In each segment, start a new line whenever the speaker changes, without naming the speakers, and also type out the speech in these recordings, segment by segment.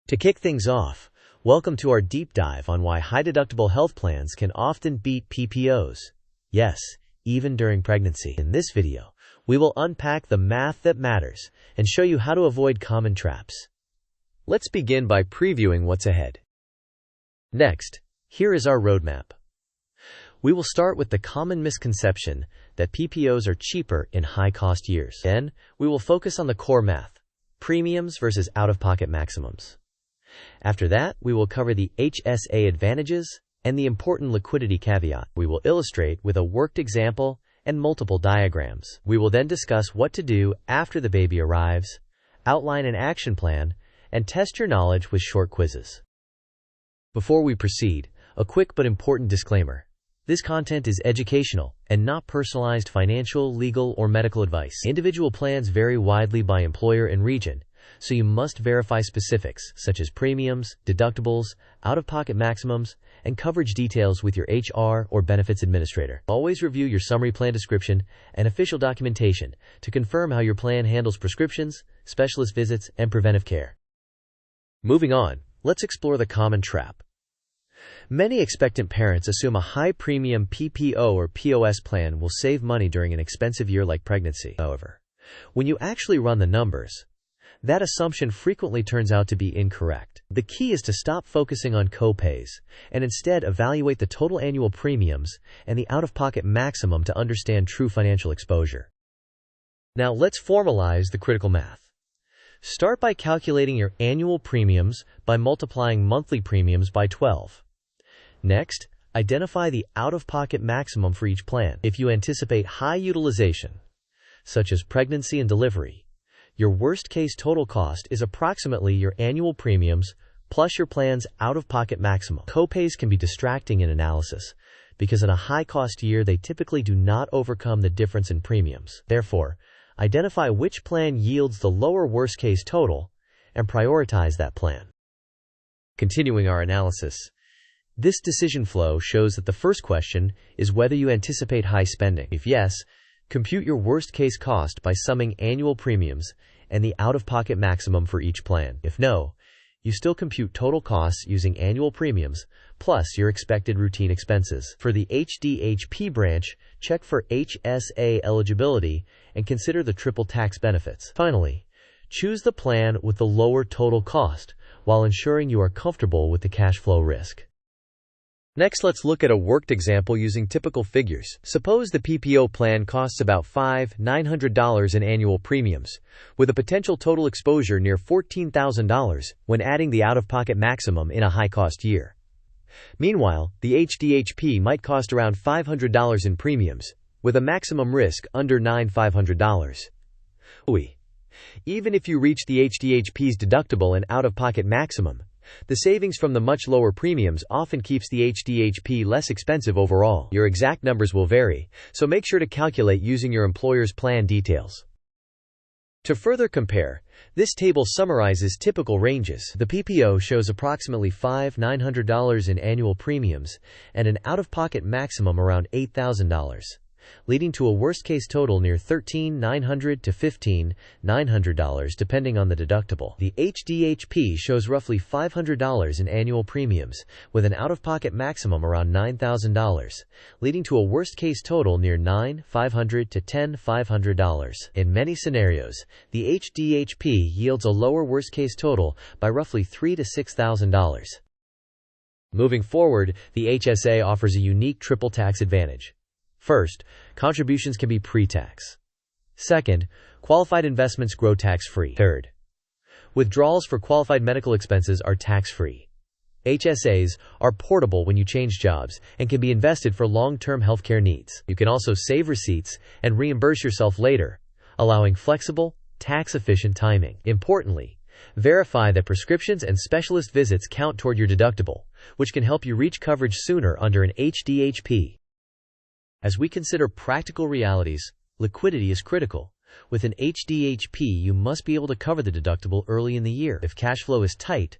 To kick things off, welcome to our deep dive on why high-deductible health plans can often beat PPOs. Yes, even during pregnancy. In this video, we will unpack the math that matters and show you how to avoid common traps. Let's begin by previewing what's ahead. Next, here is our roadmap. We will start with the common misconception that PPOs are cheaper in high-cost years. Then, we will focus on the core math, premiums versus out-of-pocket maximums. After that, we will cover the HSA advantages and the important liquidity caveat. We will illustrate with a worked example and multiple diagrams. We will then discuss what to do after the baby arrives, outline an action plan, and test your knowledge with short quizzes. Before we proceed, a quick but important disclaimer. This content is educational and not personalized financial, legal, or medical advice. Individual plans vary widely by employer and region, so you must verify specifics such as premiums, deductibles, out-of-pocket maximums, and coverage details with your HR or benefits administrator. Always review your summary plan description and official documentation to confirm how your plan handles prescriptions, specialist visits, and preventive care. Moving on, let's explore the common trap. Many expectant parents assume a high-premium PPO or POS plan will save money during an expensive year like pregnancy. However, when you actually run the numbers, that assumption frequently turns out to be incorrect. The key is to stop focusing on co-pays and instead evaluate the total annual premiums and the out-of-pocket maximum to understand true financial exposure. Now let's formalize the critical math. Start by calculating your annual premiums by multiplying monthly premiums by 12. Next, identify the out-of-pocket maximum for each plan. If you anticipate high utilization, such as pregnancy and delivery, your worst-case total cost is approximately your annual premiums plus your plan's out-of-pocket maximum. Copays can be distracting in analysis because in a high-cost year they typically do not overcome the difference in premiums. Therefore, identify which plan yields the lower worst-case total and prioritize that plan. Continuing our analysis, this decision flow shows that the first question is whether you anticipate high spending. If yes, compute your worst-case cost by summing annual premiums and the out-of-pocket maximum for each plan. If no, you still compute total costs using annual premiums plus your expected routine expenses. For the HDHP branch, check for HSA eligibility and consider the triple tax benefits. Finally, choose the plan with the lower total cost while ensuring you are comfortable with the cash flow risk. Next, let's look at a worked example using typical figures. Suppose the PPO plan costs about $5,900 in annual premiums, with a potential total exposure near $14,000 when adding the out-of-pocket maximum in a high-cost year. Meanwhile, the HDHP might cost around $500 in premiums, with a maximum risk under $9,500. Even if you reach the HDHP's deductible and out-of-pocket maximum, the savings from the much lower premiums often keeps the HDHP less expensive overall. Your exact numbers will vary, so make sure to calculate using your employer's plan details. To further compare, this table summarizes typical ranges. The PPO shows approximately $5,900 in annual premiums and an out-of-pocket maximum around $8,000, leading to a worst-case total near $13,900 to $15,900 depending on the deductible. The HDHP shows roughly $500 in annual premiums, with an out-of-pocket maximum around $9,000, leading to a worst-case total near $9,500 to $10,500. In many scenarios, the HDHP yields a lower worst-case total by roughly $3,000 to $6,000. Moving forward, the HSA offers a unique triple tax advantage. First, contributions can be pre-tax. Second, qualified investments grow tax-free. Third, withdrawals for qualified medical expenses are tax-free. HSAs are portable when you change jobs and can be invested for long-term healthcare needs. You can also save receipts and reimburse yourself later, allowing flexible, tax-efficient timing. Importantly, verify that prescriptions and specialist visits count toward your deductible, which can help you reach coverage sooner under an HDHP. As we consider practical realities, liquidity is critical. With an HDHP, you must be able to cover the deductible early in the year. If cash flow is tight,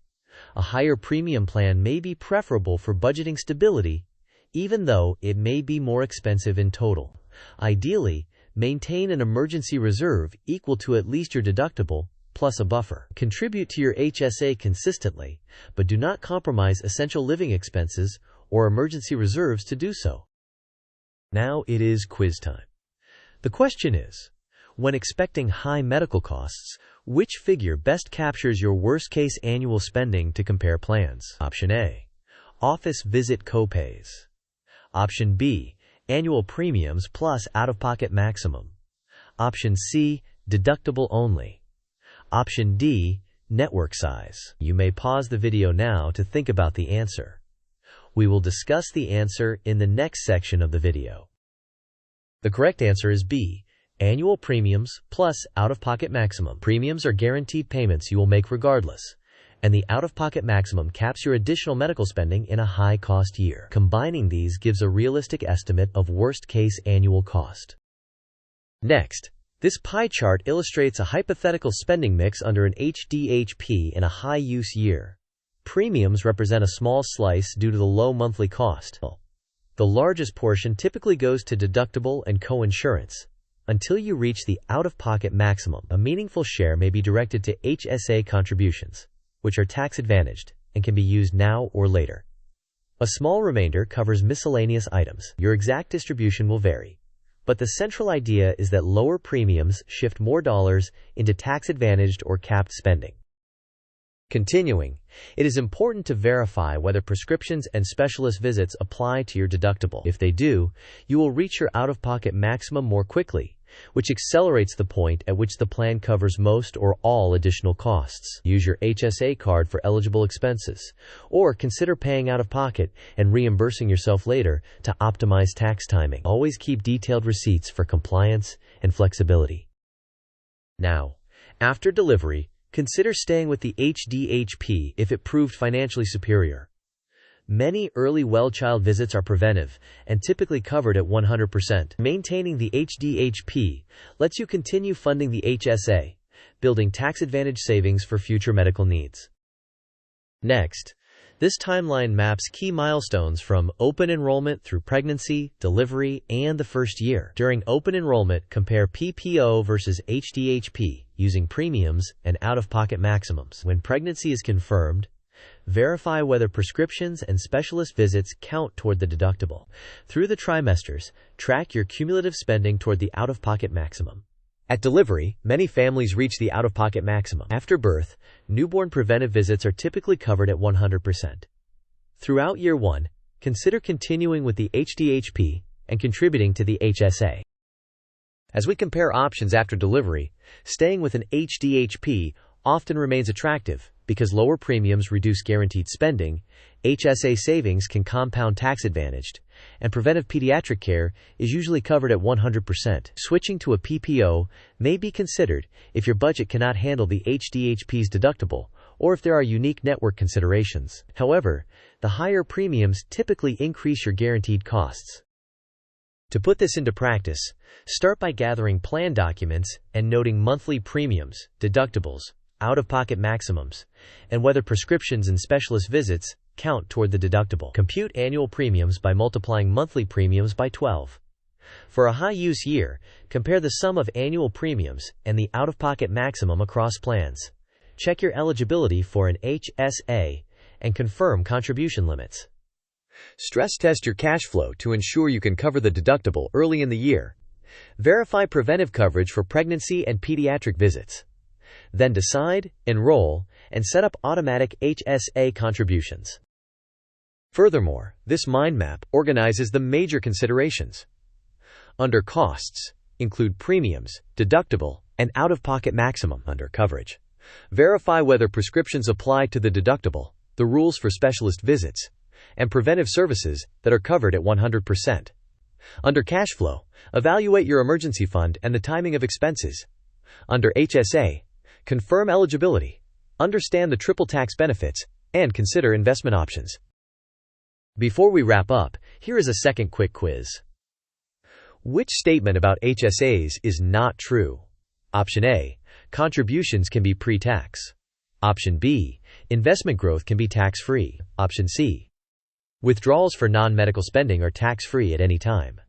a higher premium plan may be preferable for budgeting stability, even though it may be more expensive in total. Ideally, maintain an emergency reserve equal to at least your deductible, plus a buffer. Contribute to your HSA consistently, but do not compromise essential living expenses or emergency reserves to do so. Now it is quiz time. The question is, when expecting high medical costs, which figure best captures your worst-case annual spending to compare plans? Option A, office visit copays. Option B, annual premiums plus out-of-pocket maximum. Option C, deductible only. Option D, network size. You may pause the video now to think about the answer. We will discuss the answer in the next section of the video. The correct answer is B, annual premiums plus out-of-pocket maximum. Premiums are guaranteed payments you will make regardless, and the out-of-pocket maximum caps your additional medical spending in a high-cost year. Combining these gives a realistic estimate of worst-case annual cost. Next, this pie chart illustrates a hypothetical spending mix under an HDHP in a high-use year. Premiums represent a small slice due to the low monthly cost. The largest portion typically goes to deductible and co-insurance. Until you reach the out-of-pocket maximum, a meaningful share may be directed to HSA contributions, which are tax-advantaged and can be used now or later. A small remainder covers miscellaneous items. Your exact distribution will vary, but the central idea is that lower premiums shift more dollars into tax-advantaged or capped spending. Continuing, it is important to verify whether prescriptions and specialist visits apply to your deductible. If they do, you will reach your out-of-pocket maximum more quickly, which accelerates the point at which the plan covers most or all additional costs. Use your HSA card for eligible expenses, or consider paying out of pocket and reimbursing yourself later to optimize tax timing. Always keep detailed receipts for compliance and flexibility. Now, after delivery, consider staying with the HDHP if it proved financially superior. Many early well-child visits are preventive and typically covered at 100%. Maintaining the HDHP lets you continue funding the HSA, building tax-advantaged savings for future medical needs. Next, this timeline maps key milestones from open enrollment through pregnancy, delivery, and the first year. During open enrollment, compare PPO versus HDHP using premiums and out-of-pocket maximums. When pregnancy is confirmed, verify whether prescriptions and specialist visits count toward the deductible. Through the trimesters, track your cumulative spending toward the out-of-pocket maximum. At delivery, many families reach the out-of-pocket maximum. After birth, newborn preventive visits are typically covered at 100%. Throughout year 1, consider continuing with the HDHP and contributing to the HSA. As we compare options after delivery, staying with an HDHP often remains attractive because lower premiums reduce guaranteed spending, HSA savings can compound tax-advantaged, and preventive pediatric care is usually covered at 100%. Switching to a PPO may be considered if your budget cannot handle the HDHP's deductible or if there are unique network considerations. However, the higher premiums typically increase your guaranteed costs. To put this into practice, start by gathering plan documents and noting monthly premiums, deductibles, out-of-pocket maximums, and whether prescriptions and specialist visits count toward the deductible. Compute annual premiums by multiplying monthly premiums by 12. For a high-use year, compare the sum of annual premiums and the out-of-pocket maximum across plans. Check your eligibility for an HSA and confirm contribution limits. Stress test your cash flow to ensure you can cover the deductible early in the year. Verify preventive coverage for pregnancy and pediatric visits. Then decide, enroll, and set up automatic HSA contributions. Furthermore, this mind map organizes the major considerations. Under costs, include premiums, deductible, and out-of-pocket maximum. Under coverage, verify whether prescriptions apply to the deductible, the rules for specialist visits, and preventive services that are covered at 100%. Under cash flow, evaluate your emergency fund and the timing of expenses. Under HSA, confirm eligibility, understand the triple tax benefits, and consider investment options. Before we wrap up, here is a second quick quiz. Which statement about HSAs is not true? Option A, contributions can be pre-tax. Option B, investment growth can be tax-free. Option C, withdrawals for non-medical spending are tax-free at any time.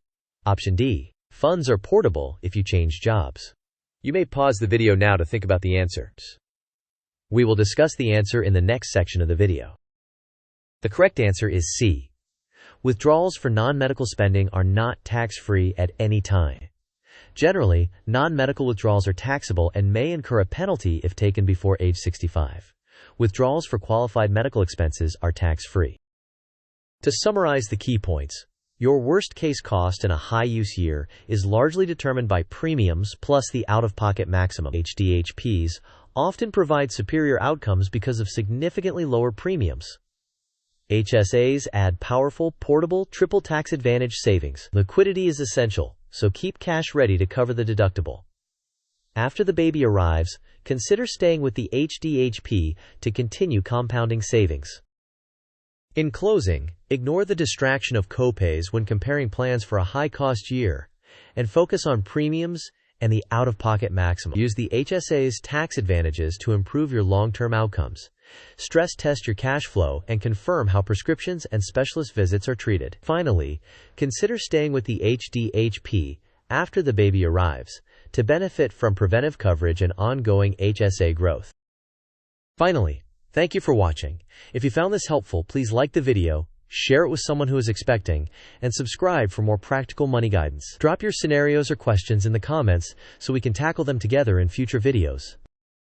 Option D, funds are portable if you change jobs. You may pause the video now to think about the answers. We will discuss the answer in the next section of the video. The correct answer is C. Withdrawals for non-medical spending are not tax-free at any time. Generally, non-medical withdrawals are taxable and may incur a penalty if taken before age 65. Withdrawals for qualified medical expenses are tax-free. To summarize the key points, your worst-case cost in a high-use year is largely determined by premiums plus the out-of-pocket maximum. HDHPs often provide superior outcomes because of significantly lower premiums. HSAs add powerful, portable, triple tax advantage savings. Liquidity is essential, so keep cash ready to cover the deductible. After the baby arrives, consider staying with the HDHP to continue compounding savings. In closing, ignore the distraction of copays when comparing plans for a high-cost year, and focus on premiums and the out-of-pocket maximum. Use the HSA's tax advantages to improve your long-term outcomes. Stress test your cash flow and confirm how prescriptions and specialist visits are treated. Finally, consider staying with the HDHP after the baby arrives to benefit from preventive coverage and ongoing HSA growth. Finally, thank you for watching. If you found this helpful, please like the video, share it with someone who is expecting, and subscribe for more practical money guidance. Drop your scenarios or questions in the comments so we can tackle them together in future videos.